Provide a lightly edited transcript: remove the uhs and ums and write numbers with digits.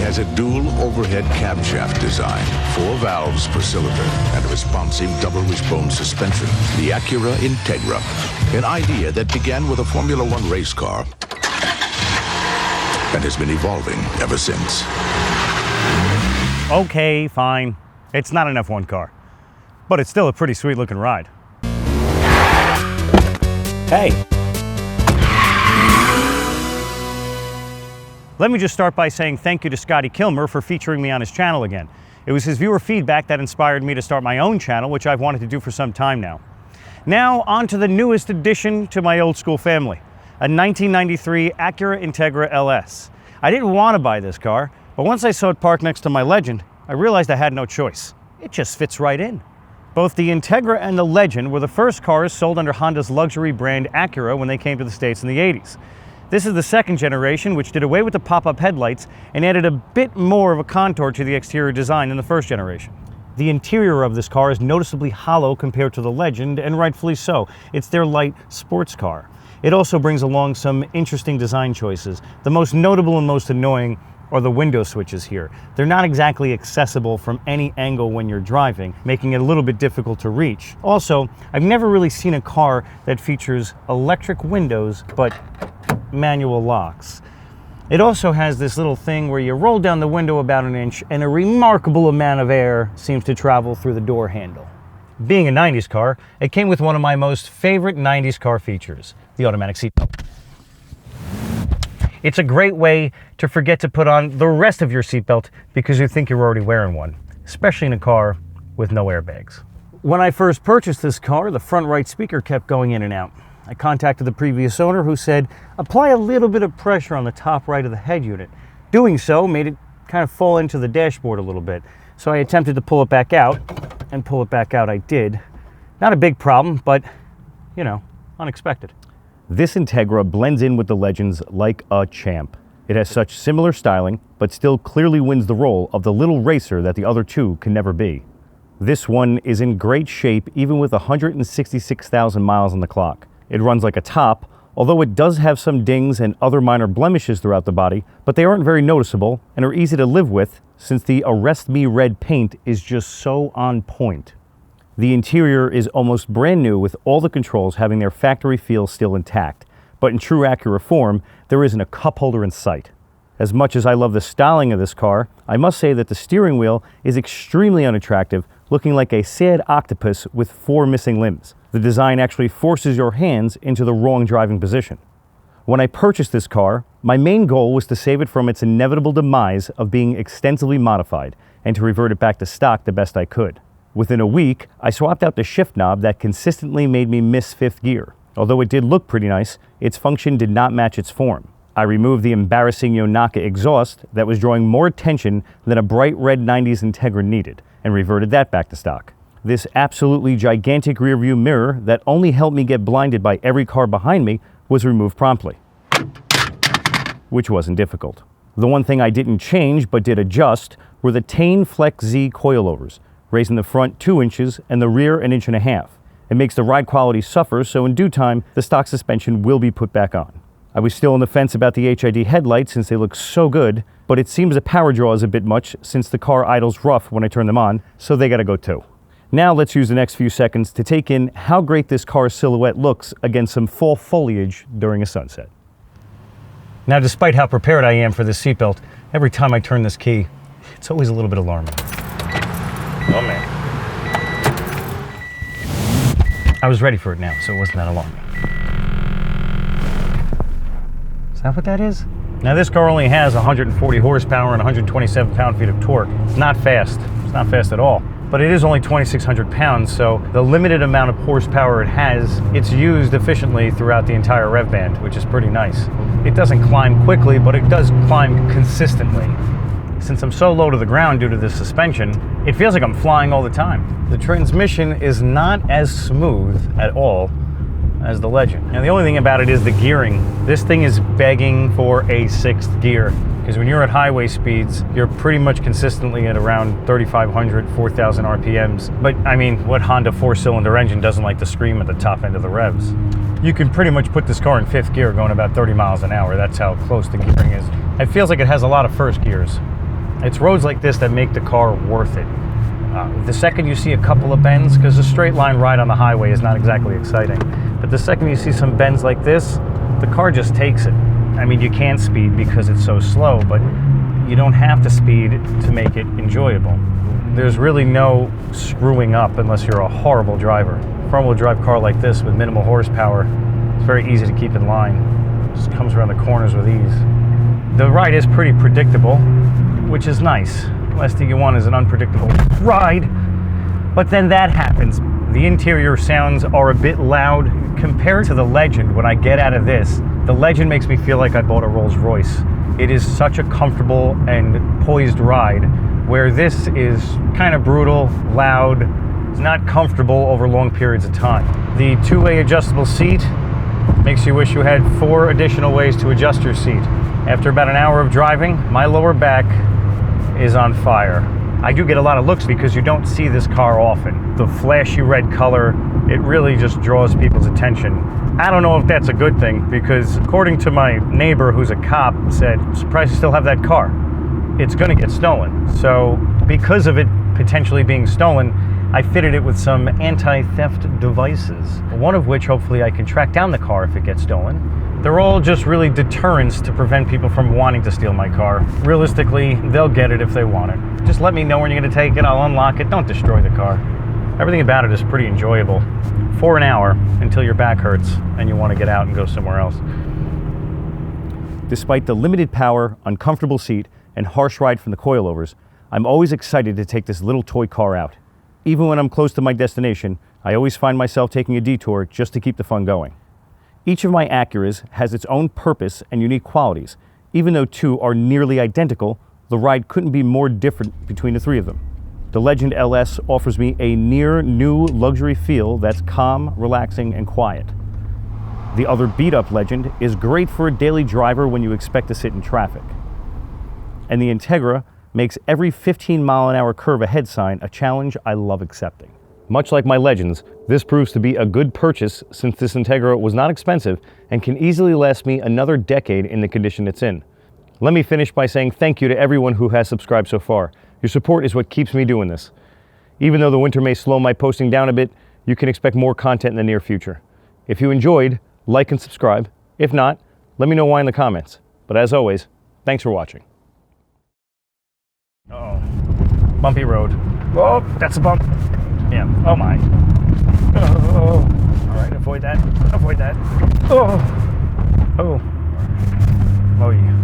has a dual overhead camshaft design, 4 valves per cylinder, and a responsive double wishbone suspension. The Acura Integra, an idea that began with a Formula One race car and has been evolving ever since. Okay, fine. It's not an F1 car, but it's still a pretty sweet looking ride. Hey. Let me just start by saying thank you to Scotty Kilmer for featuring me on his channel again. It was his viewer feedback that inspired me to start my own channel, which I've wanted to do for some time now. Now, on to the newest addition to my old school family, a 1993 Acura Integra LS. I didn't want to buy this car, but once I saw it parked next to my Legend, I realized I had no choice. It just fits right in. Both the Integra and the Legend were the first cars sold under Honda's luxury brand Acura when they came to the States in the 80s. This is the second generation, which did away with the pop-up headlights and added a bit more of a contour to the exterior design than the first generation. The interior of this car is noticeably hollow compared to the Legend, and rightfully so. It's their light sports car. It also brings along some interesting design choices. The most notable and most annoying are the window switches here. They're not exactly accessible from any angle when you're driving, making it a little bit difficult to reach. Also, I've never really seen a car that features electric windows, but manual locks. It also has this little thing where you roll down the window about an inch and a remarkable amount of air seems to travel through the door handle. Being a 90s car, it came with one of my most favorite 90s car features, the automatic seatbelt. It's a great way to forget to put on the rest of your seatbelt because you think you're already wearing one, especially in a car with no airbags. When I first purchased this car, the front right speaker kept going in and out. I contacted the previous owner who said, apply a little bit of pressure on the top right of the head unit. Doing so made it kind of fall into the dashboard a little bit. So I attempted to pull it back out, and pull it back out I did. Not a big problem, but, you know, unexpected. This Integra blends in with the Legends like a champ. It has such similar styling, but still clearly wins the role of the little racer that the other two can never be. This one is in great shape even with 166,000 miles on the clock. It runs like a top, although it does have some dings and other minor blemishes throughout the body, but they aren't very noticeable and are easy to live with since the Arrest Me red paint is just so on point. The interior is almost brand new with all the controls having their factory feel still intact, but in true Acura form, there isn't a cup holder in sight. As much as I love the styling of this car, I must say that the steering wheel is extremely unattractive, looking like a sad octopus with 4 missing limbs. The design actually forces your hands into the wrong driving position. When I purchased this car, my main goal was to save it from its inevitable demise of being extensively modified and to revert it back to stock the best I could. Within a week, I swapped out the shift knob that consistently made me miss 5th gear. Although it did look pretty nice, its function did not match its form. I removed the embarrassing Yonaka exhaust that was drawing more attention than a bright red 90s Integra needed, and reverted that back to stock. This absolutely gigantic rearview mirror that only helped me get blinded by every car behind me was removed promptly, which wasn't difficult. The one thing I didn't change but did adjust were the Tane Flex Z coilovers, raising the front 2 inches and the rear 1.5 inches. It makes the ride quality suffer, so in due time, the stock suspension will be put back on. I was still on the fence about the HID headlights since they look so good, but it seems the power draw is a bit much since the car idles rough when I turn them on, so they gotta go too. Now let's use the next few seconds to take in how great this car's silhouette looks against some fall foliage during a sunset. Now, despite how prepared I am for this seatbelt, every time I turn this key, it's always a little bit alarming. Oh man. I was ready for it now, so it wasn't that alarming. Is that what that is? Now this car only has 140 horsepower and 127 pound-feet of torque. It's not fast. It's not fast at all. But it is only 2,600 pounds, so the limited amount of horsepower it has, it's used efficiently throughout the entire rev band, which is pretty nice. It doesn't climb quickly, but it does climb consistently. Since I'm so low to the ground due to this suspension, it feels like I'm flying all the time. The transmission is not as smooth at all as the Legend. Now the only thing about it is the gearing. This thing is begging for a 6th gear, because when you're at highway speeds, you're pretty much consistently at around 3,500, 4,000 RPMs. But I mean, what Honda 4-cylinder engine doesn't like to scream at the top end of the revs? You can pretty much put this car in 5th gear going about 30 miles an hour. That's how close the gearing is. It feels like it has a lot of first gears. It's roads like this that make the car worth it. The second you see a couple of bends, because a straight line ride on the highway is not exactly exciting, but the second you see some bends like this, the car just takes it. I mean, you can't speed because it's so slow, but you don't have to speed to make it enjoyable. There's really no screwing up unless you're a horrible driver. Front-wheel drive car like this with minimal horsepower, it's very easy to keep in line. Just comes around the corners with ease. The ride is pretty predictable, which is nice. Last thing you want is an unpredictable ride. But then that happens. The interior sounds are a bit loud. Compared to the Legend, when I get out of this, the Legend makes me feel like I bought a Rolls Royce. It is such a comfortable and poised ride, where this is kind of brutal, loud, it's not comfortable over long periods of time. The two-way adjustable seat makes you wish you had 4 additional ways to adjust your seat. After about an hour of driving, my lower back is on fire. I do get a lot of looks because you don't see this car often. The flashy red color, it really just draws people's attention. I don't know if that's a good thing, because according to my neighbor who's a cop, said, surprised you still have that car. It's gonna get stolen. So because of it potentially being stolen, I fitted it with some anti-theft devices, one of which hopefully I can track down the car if it gets stolen. They're all just really deterrents to prevent people from wanting to steal my car. Realistically, they'll get it if they want it. Just let me know when you're gonna take it, I'll unlock it, don't destroy the car. Everything about it is pretty enjoyable. For an hour, until your back hurts and you want to get out and go somewhere else. Despite the limited power, uncomfortable seat, and harsh ride from the coilovers, I'm always excited to take this little toy car out. Even when I'm close to my destination, I always find myself taking a detour just to keep the fun going. Each of my Acuras has its own purpose and unique qualities. Even though 2 are nearly identical, the ride couldn't be more different between the 3 of them. The Legend LS offers me a near new luxury feel that's calm, relaxing, and quiet. The other beat-up Legend is great for a daily driver when you expect to sit in traffic. And the Integra makes every 15-mile-an-hour curve ahead sign a challenge I love accepting. Much like my Legends, this proves to be a good purchase since this Integra was not expensive and can easily last me another decade in the condition it's in. Let me finish by saying thank you to everyone who has subscribed so far. Your support is what keeps me doing this. Even though the winter may slow my posting down a bit, you can expect more content in the near future. If you enjoyed, like and subscribe. If not, let me know why in the comments. But as always, thanks for watching. Uh-oh. Bumpy road. Oh, that's a bump. Yeah, oh my. Oh, all right, avoid that. Avoid that. Oh, oh. Oh, yeah.